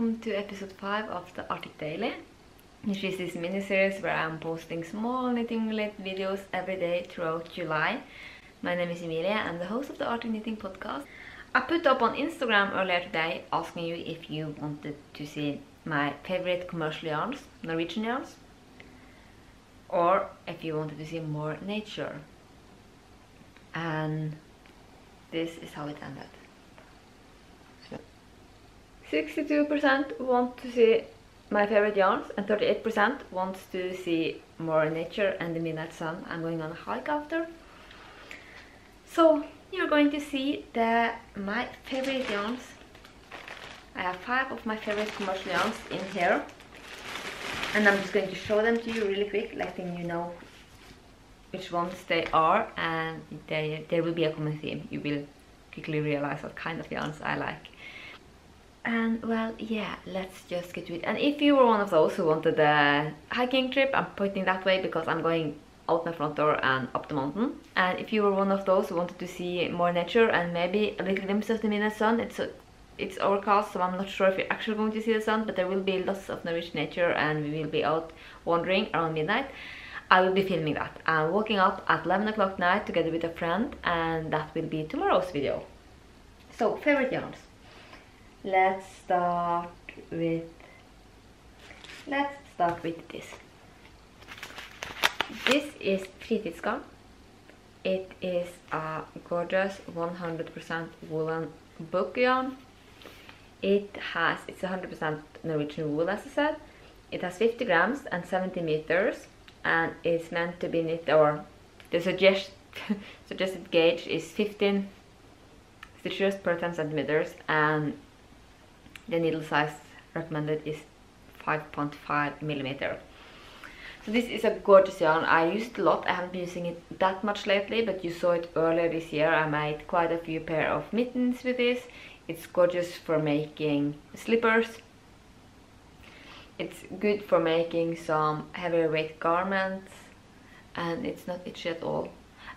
welcome to episode 5 of the Arctic Daily, which is this mini-series where I'm posting small knitting-related videos every day throughout July. My name is Emilia, I'm the host of the Arctic Knitting podcast. I put up on Instagram earlier today asking you if you wanted to see my favorite commercial yarns, Norwegian yarns, or if you wanted to see more nature. And this is how it ended. 62% want to see my favorite yarns and 38% wants to see more nature and the midnight sun. I'm going on a hike after. So you're going to see my favorite yarns. I have 5 of my favorite commercial yarns in here. And I'm just going to show them to you really quick, letting you know which ones they are, and there will be a common theme. You will quickly realize what kind of yarns I like. And well, yeah, let's just get to it. And if you were one of those who wanted a hiking trip, I'm pointing that way because I'm going out my front door and up the mountain. And if you were one of those who wanted to see more nature and maybe a little glimpse of the midnight sun, it's overcast, so I'm not sure if you're actually going to see the sun, but there will be lots of Norwegian nature and we will be out wandering around midnight. I will be filming that. I'm walking up at 11 o'clock night together with a friend, and that will be tomorrow's video. So, favorite yarns. Let's start with this. This is Fritidsgarn. It is a gorgeous 100% woolen book yarn. It's 100% Norwegian wool, as I said. It has 50 grams and 70 meters, and it's meant to be knit, or the suggested gauge is 15 stitches per 10 centimeters, and the needle size recommended is 5.5 millimeter. So this is a gorgeous yarn. I use it a lot. I haven't been using it that much lately, but you saw it earlier this year. I made quite a few pair of mittens with this. It's gorgeous for making slippers. It's good for making some heavier weight garments, and it's not itchy at all.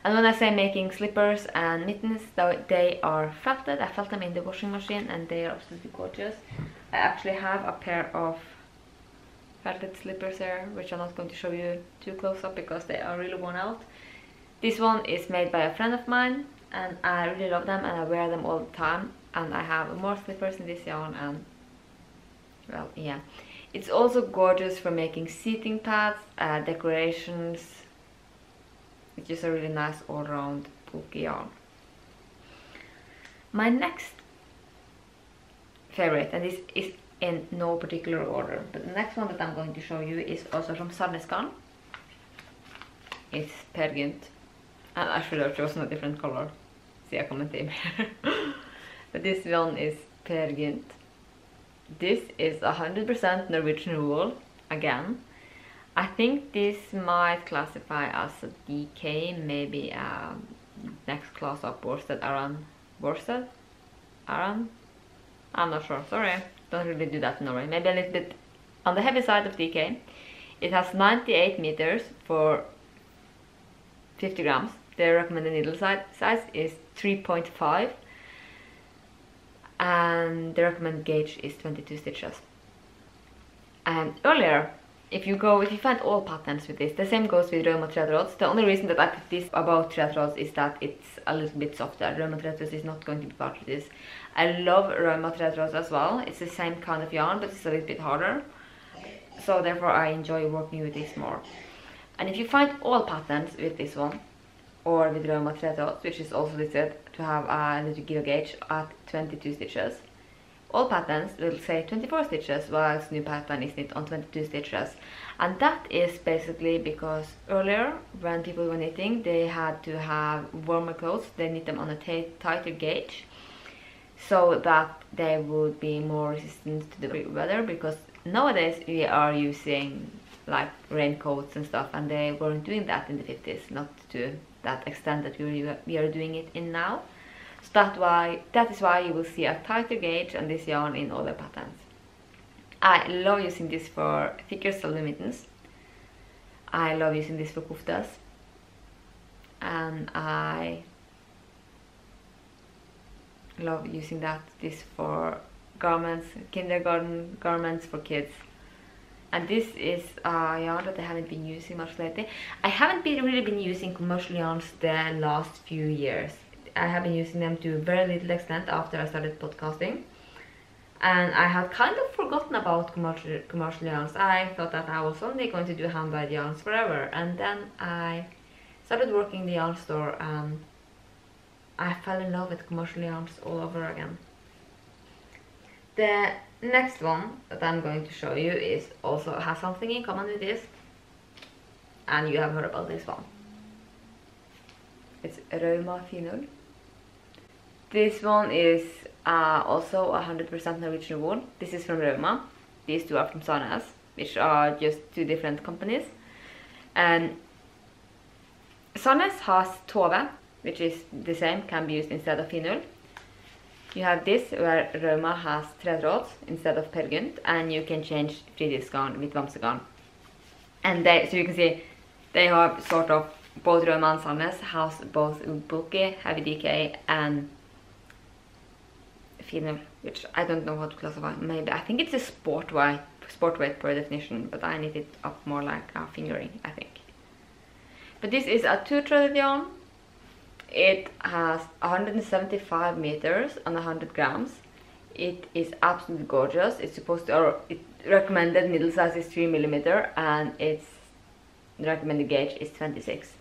And when I say making slippers and mittens, they are felted. I felt them in the washing machine and they are absolutely gorgeous. I actually have a pair of felted slippers here, which I'm not going to show you too close up because they are really worn out. This one is made by a friend of mine and I really love them and I wear them all the time. And I have more slippers in this yarn, and well, yeah. It's also gorgeous for making seating pads, decorations. It's just a really nice all-round bulky yarn. My next favorite, and this is in no particular order, but the next one that I'm going to show you is also from Fritidsgarn. It's Gynt, and I should have chosen a different color. See a common theme here. But this one is Gynt. This is 100% Norwegian wool again. I think this might classify as a DK, maybe next class up worsted Aran worsted. Aran? I'm not sure, sorry. Don't really do that in Norway. Maybe a little bit on the heavy side of DK. It has 98 meters for 50 grams. The recommended needle size is 3.5. And the recommended gauge is 22 stitches. And earlier, if you find all patterns with this, the same goes with Rauma thread rods. The only reason that I put this above thread rods is that it's a little bit softer. Rauma thread rods is not going to be part of this. I love Rauma thread rods as well. It's the same kind of yarn, but it's a little bit harder. So therefore I enjoy working with this more. And if you find all patterns with this one, or with Rauma thread rods, which is also listed to have a little give gauge at 22 stitches, all patterns will say 24 stitches, whilst new pattern is knit on 22 stitches. And that is basically because earlier, when people were knitting, they had to have warmer clothes. They knit them on a tighter gauge, so that they would be more resistant to the weather, because nowadays we are using like raincoats and stuff, and they weren't doing that in the 50s, not to that extent that we are doing it in now. So that is why you will see a tighter gauge on this yarn in all the patterns. I love using this for thicker solo mittens. I love using this for koftas, and I love using this for garments, kindergarten garments for kids. And this is a yarn that I haven't been using much lately. I haven't really been using commercial yarns the last few years. I have been using them to a very little extent after I started podcasting. And I had kind of forgotten about commercial yarns. I thought that I was only going to do hand-dyed yarns forever. And then I started working in the yarn store and I fell in love with commercial yarns all over again. The next one that I'm going to show you is also has something in common with this, and you have heard about this one. It's Rauma Finul. This one is also 100% Norwegian wool. This is from Rauma. These two are from Sandnes, which are just two different companies. And Sandnes has Tove, which is the same, can be used instead of Finul. You have this where Rauma has tråd instead of Gynt, and you can change Fritidsgarn with Vamsegarn. And so you can see they have sort of both Rauma and Sandnes has both bulky, heavy DK, and Finul, which I don't know how to classify. Maybe I think it's a sport weight per definition, but I need it up more like a fingering, I think. But this is a 2-threaded yarn. It has 175 meters and 100 grams. It is absolutely gorgeous. It's supposed to, or it recommended needle size is 3mm and its recommended gauge is 26.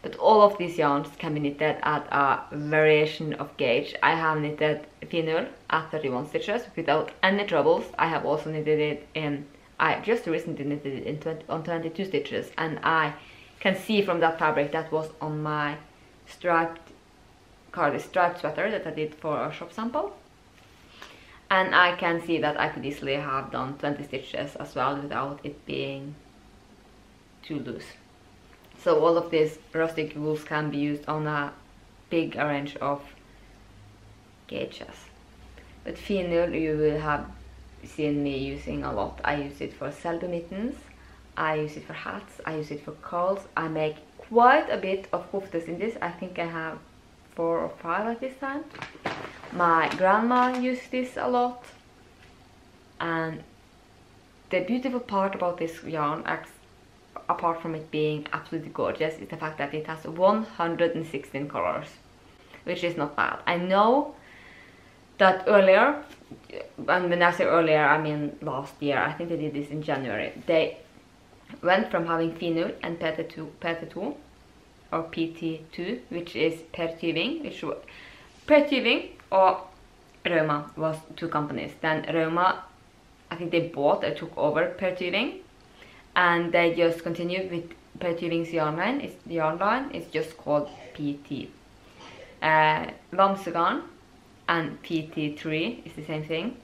But all of these yarns can be knitted at a variation of gauge. I have knitted Finul at 31 stitches without any troubles. I have also knitted it in, I just recently knitted it on 22 stitches, and I can see from that fabric that was on my striped sweater that I did for a shop sample, and I can see that I could easily have done 20 stitches as well without it being too loose. So all of these rustic wools can be used on a big range of gauges. But Finul you will have seen me using a lot. I use it for Selby mittens, I use it for hats, I use it for curls. I make quite a bit of koftas in this. I think I have 4 or 5 at this time. My grandma used this a lot, and the beautiful part about this yarn, apart from it being absolutely gorgeous, is the fact that it has 116 colors, which is not bad. I know that earlier, and when I say earlier I mean last year, I think they did this in January, they went from having Finul and PT2 or PT2, which is Pertyving, which Pertyving or Rauma was 2 companies. Then Rauma, I think they bought or took over Pertyving, and they just continued with Pertyving's yarn line. The yarn line is just called PT. Vamsegarn and PT3 is the same thing,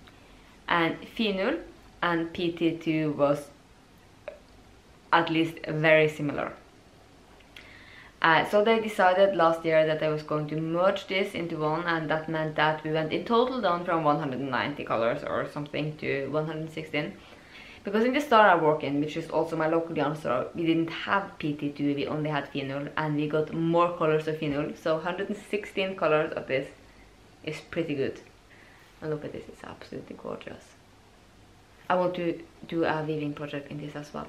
and Finul and PT2 was at least very similar. So they decided last year that I was going to merge this into one, and that meant that we went in total down from 190 colors or something to 116. Because in the store I work in, which is also my local yarn store, we didn't have PT2, we only had Finul, and we got more colors of Finul. So 116 colors of this is pretty good. And look at this, it's absolutely gorgeous. I want to do a weaving project in this as well.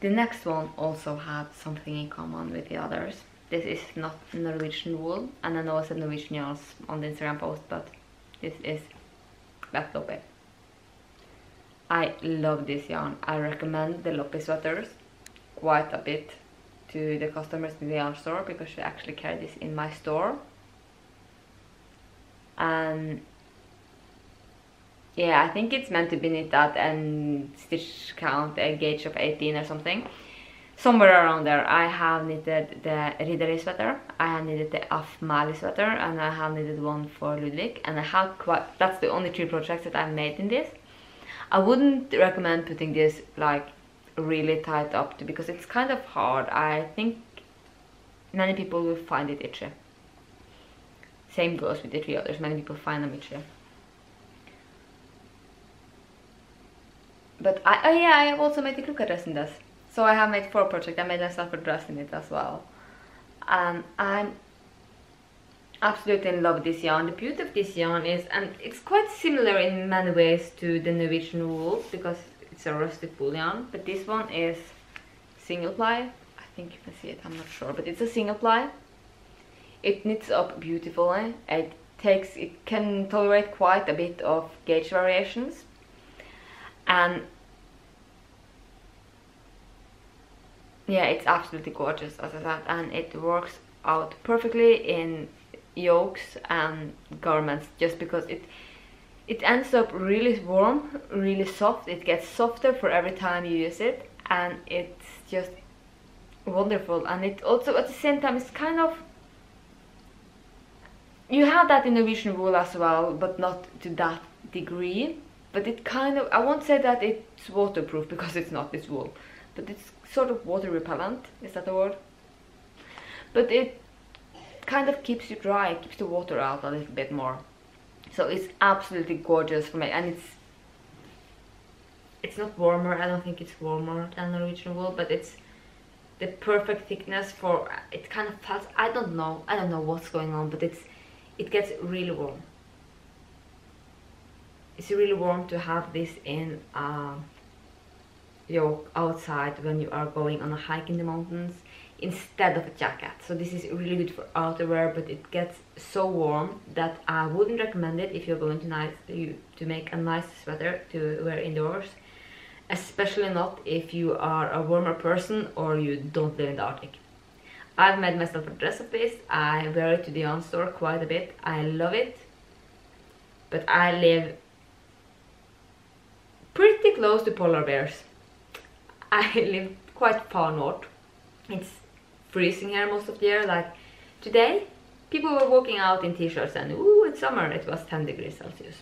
The next one also had something in common with the others. This is not Norwegian wool, and I know I said Norwegian yarns on the Instagram post, but this is Plötulopi. I love this yarn. I recommend the Lopi sweaters quite a bit to the customers in the yarn store, because they actually carry this in my store. And yeah, I think it's meant to be knit at and stitch count a gauge of 18 or something. Somewhere around there. I have knitted the Ridderli sweater, I have knitted the Afmali sweater, and I have knitted one for Ludvig. And I have that's the only 3 projects that I've made in this. I wouldn't recommend putting this like really tight up because it's kind of hard. I think many people will find it itchy. Same goes with the 3 others, many people find them itchy. But I have also made the Kluka dress in this. So I have made 4 projects. I made myself a dress in it as well. I absolutely in love with this yarn. The beauty of this yarn is, and it's quite similar in many ways to the Norwegian wool because it's a rustic wool yarn, but this one is single ply. I think you can see it, I'm not sure, but it's a single ply. It knits up beautifully. It can tolerate quite a bit of gauge variations, and yeah, it's absolutely gorgeous, as I said, and it works out perfectly in yokes and garments just because it ends up really warm, really soft. It gets softer for every time you use it, and it's just wonderful. And it also at the same time is kind of, you have that in Norwegian wool as well, but not to that degree. But it kind of, I won't say that it's waterproof because it's not, it's wool, but it's sort of water repellent, is that a word? But it kind of keeps you dry, keeps the water out a little bit more. So it's absolutely gorgeous for me, and it's not warmer, I don't think it's warmer than Norwegian wool, but it's the perfect thickness for, it kind of felt, I don't know what's going on, but it gets really warm. It's really warm to have this in yoke outside when you are going on a hike in the mountains instead of a jacket. So this is really good for outerwear, but it gets so warm that I wouldn't recommend it if you're going to make a nice sweater to wear indoors, especially not if you are a warmer person or you don't live in the Arctic. I've made myself a dress of this. I wear it to the yarn store quite a bit. I love it, but I live pretty close to polar bears. I live quite far north. It's freezing here most of the year. Like today, people were walking out in t-shirts and ooh, it's summer. It was 10 degrees Celsius.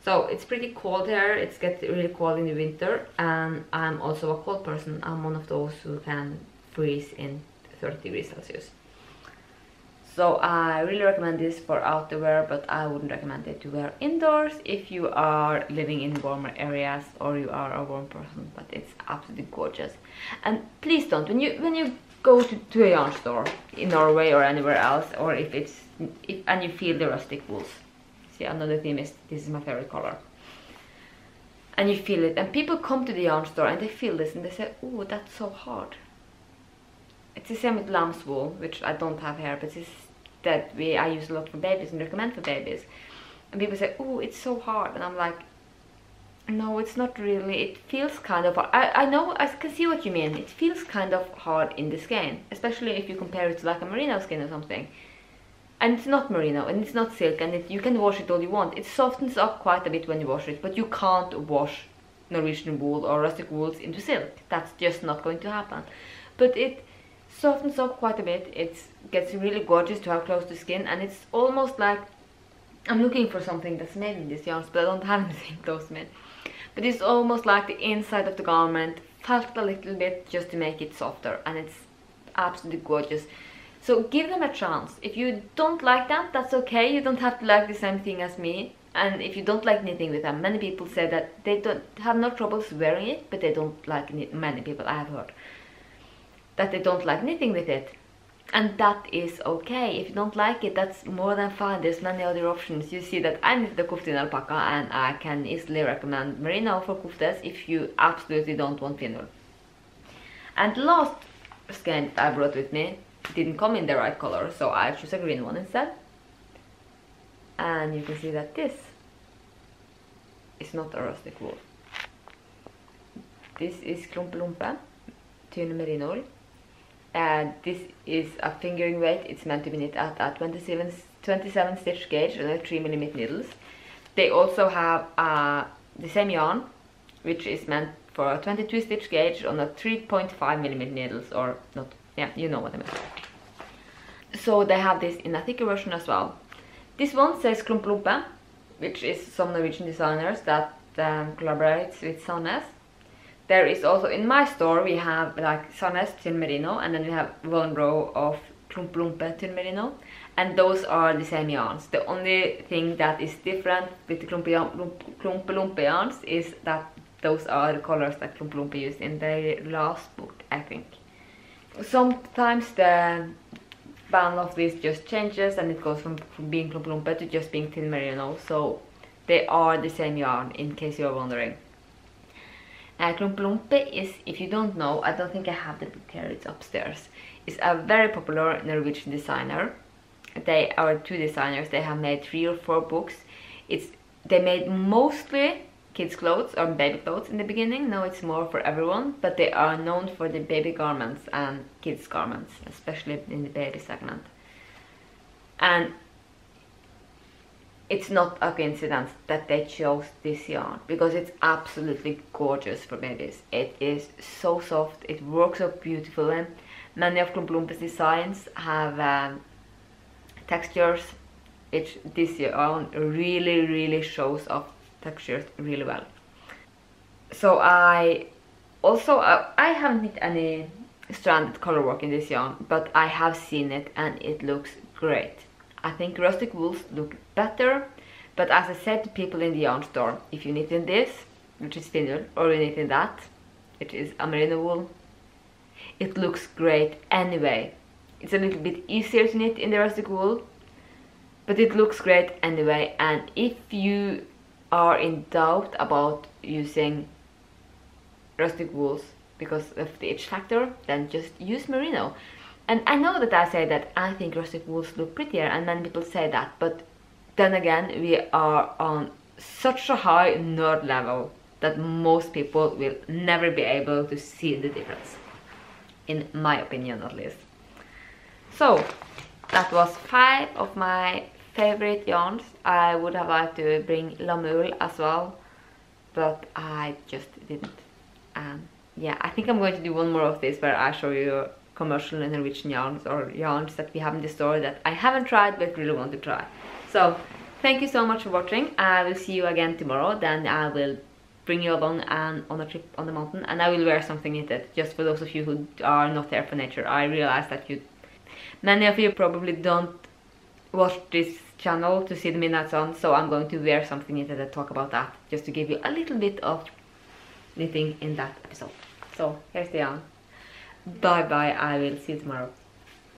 So it's pretty cold here. It gets really cold in the winter, and I'm also a cold person. I'm one of those who can freeze in 30 degrees Celsius. So I really recommend this for outerwear, but I wouldn't recommend it to wear indoors if you are living in warmer areas or you are a warm person. But it's absolutely gorgeous. And please don't, when you go to a yarn store in Norway or anywhere else, or and you feel the rustic wools. See, another theme is, this is my favorite color. And you feel it, and people come to the yarn store and they feel this and they say, oh, that's so hard. It's the same with lamb's wool, which I don't have here, but it's that I use a lot for babies and recommend for babies. And people say, oh, it's so hard. And I'm like, no, it's not really. It feels kind of hard. I know, I can see what you mean. It feels kind of hard in the skin, especially if you compare it to like a merino skin or something. And it's not merino, and it's not silk, and you can wash it all you want. It softens up quite a bit when you wash it, but you can't wash Norwegian wool or rustic wools into silk. That's just not going to happen. But it softens up quite a bit. It gets really gorgeous to have close to skin, and it's almost like, I'm looking for something that's made in these yarns, but I don't have anything close to me. But it's almost like the inside of the garment felt a little bit just to make it softer, and it's absolutely gorgeous. So give them a chance. If you don't like them, that's okay. You don't have to like the same thing as me. And if you don't like knitting with them, many people say that they don't have no troubles wearing it, but they don't like knit. Many people I have heard that they don't like knitting with it, and that is okay. If you don't like it, that's more than fine. There's many other options. You see that I knit the kofte in alpaca, and I can easily recommend merino for koftes if you absolutely don't want finull. And the last skein I brought with me didn't come in the right color, so I chose a green one instead. And you can see that this is not a rustic wool. This is Plötulopi, tynn merino. This is a fingering weight. It's meant to be knit at a 27 stitch gauge on a 3mm needles. They also have the same yarn, which is meant for a 22 stitch gauge on a 3.5mm needles, or not. Yeah, you know what I mean. So they have this in a thicker version as well. This one says Plötulopi, which is some Norwegian designers that collaborates with Sandnes. There is also, in my store, we have like Sandnes tynn merino, and then we have one row of Plötulopi tynn merino, and those are the same yarns. The only thing that is different with the Plötulopi yarns is that those are the colors that Plötulopi used in their last book, I think. Sometimes the band of this just changes, and it goes from being Plötulopi to just being thin merino, so they are the same yarn in case you're wondering. Plötulopi is, if you don't know, I don't think I have the book here, it's upstairs. It's a very popular Norwegian designer. They are 2 designers, they have made 3 or 4 books. They made mostly kids clothes or baby clothes in the beginning. Now it's more for everyone, but they are known for the baby garments and kids garments, especially in the baby segment. And it's not a coincidence that they chose this yarn, because it's absolutely gorgeous for babies. It is so soft, it works so beautifully. Many of Plötulopi's designs have textures, which this yarn really shows off textures really well. So I haven't knit any stranded color work in this yarn, but I have seen it and it looks great. I think rustic wools look better, but as I said to people in the yarn store, if you knit in this, which is thin wool, or you knit in that, which is a merino wool, it looks great anyway. It's a little bit easier to knit in the rustic wool, but it looks great anyway. And if you are in doubt about using rustic wools because of the itch factor, then just use merino. And I know that I say that I think rustic wools look prettier, and many people say that, but then again, we are on such a high nerd level that most people will never be able to see the difference, in my opinion at least. So that was 5 of my favorite yarns. I would have liked to bring lamul as well, but I just didn't. Yeah, I think I'm going to do one more of this where I show you commercial Norwegian yarns, or yarns that we have in the store that I haven't tried but really want to try. So thank you so much for watching. I will see you again tomorrow. Then I will bring you along on a trip on the mountain, and I will wear something knitted, just for those of you who are not there for nature. I realize that many of you probably don't watch this channel to see the midnight sun, so I'm going to wear something knitted and talk about that, just to give you a little bit of knitting in that episode. So here's the yarn. Bye bye, I will see you tomorrow.